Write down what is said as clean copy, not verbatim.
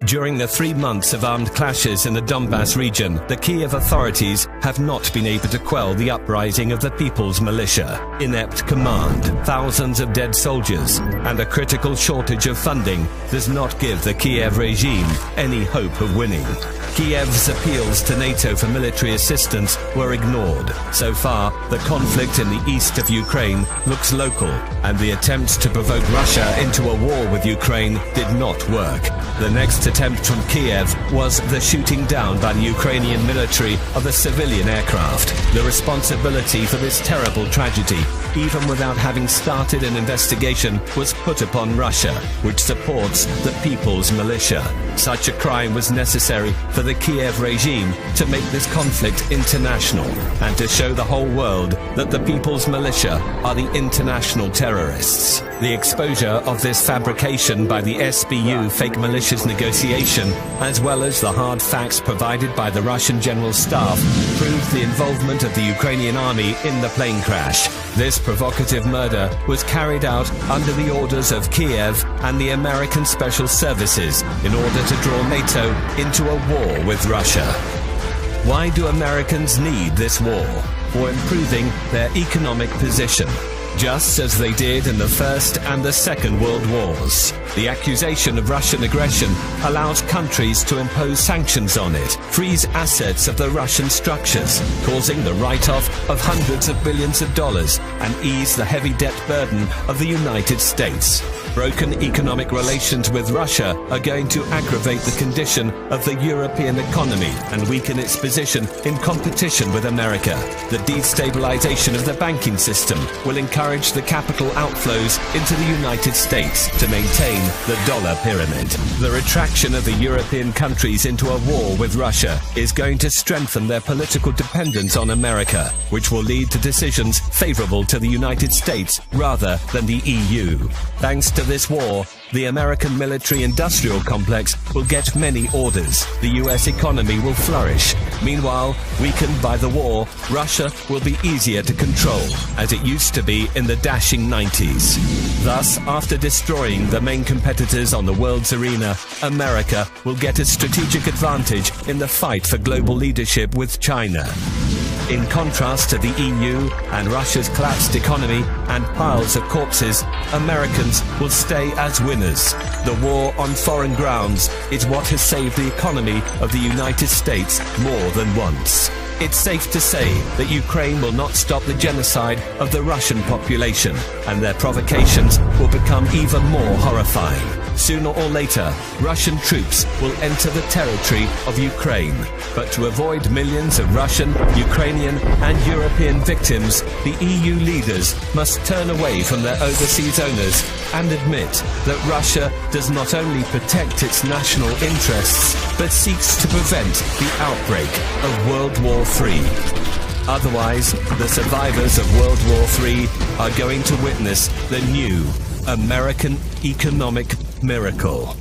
During the 3 months of armed clashes in the Donbass region, the Kiev authorities have not been able to quell the uprising of the People's Militia. Inept command, thousands of dead soldiers, and a critical shortage of funding does not give the Kiev regime any hope of winning. Kiev's appeals to NATO for military assistance were ignored. So far, the conflict in the east of Ukraine looks local, and the attempts to provoke Russia into a war with Ukraine did not work. The next attempt from Kiev was the shooting down by the Ukrainian military of a civilian aircraft. The responsibility for this terrible tragedy, even without having started an investigation, was put upon Russia, which supports the People's Militia. Such a crime was necessary for the Kiev regime to make this conflict international and to show the whole world that the People's Militia are the international terrorists. The exposure of this fabrication by the SBU fake militias negotiation, as well as the hard facts provided by the Russian General Staff, proved the involvement of the Ukrainian army in the plane crash. This provocative murder was carried out under the orders of Kiev and the American Special Services in order to draw NATO into a war with Russia. Why do Americans need this war? For improving their economic position, just as they did in the First and the Second World Wars. The accusation of Russian aggression allows countries to impose sanctions on it, freeze assets of the Russian structures, causing the write-off of hundreds of billions of dollars, and ease the heavy debt burden of the United States. Broken economic relations with Russia are going to aggravate the condition of the European economy and weaken its position in competition with America. The destabilization of the banking system will encourage the capital outflows into the United States to maintain the dollar pyramid. The retraction of the European countries into a war with Russia is going to strengthen their political dependence on America, which will lead to decisions favorable to the United States rather than the EU. Thanks to this war, the American military-industrial complex will get many orders. The US economy will flourish. Meanwhile, weakened by the war, Russia will be easier to control, as it used to be in the dashing 90s. Thus, after destroying the main competitors on the world's arena, America will get a strategic advantage in the fight for global leadership with China. In contrast to the EU and Russia's collapsed economy and piles of corpses, Americans will stay as winners. The war on foreign grounds is what has saved the economy of the United States more than once. It's safe to say that Ukraine will not stop the genocide of the Russian population, and their provocations will become even more horrifying. Sooner or later, Russian troops will enter the territory of Ukraine. But to avoid millions of Russian, Ukrainian, and European victims, the EU leaders must turn away from their overseas owners and admit that Russia does not only protect its national interests, but seeks to prevent the outbreak of World War III. Otherwise, the survivors of World War III are going to witness the new American economic miracle.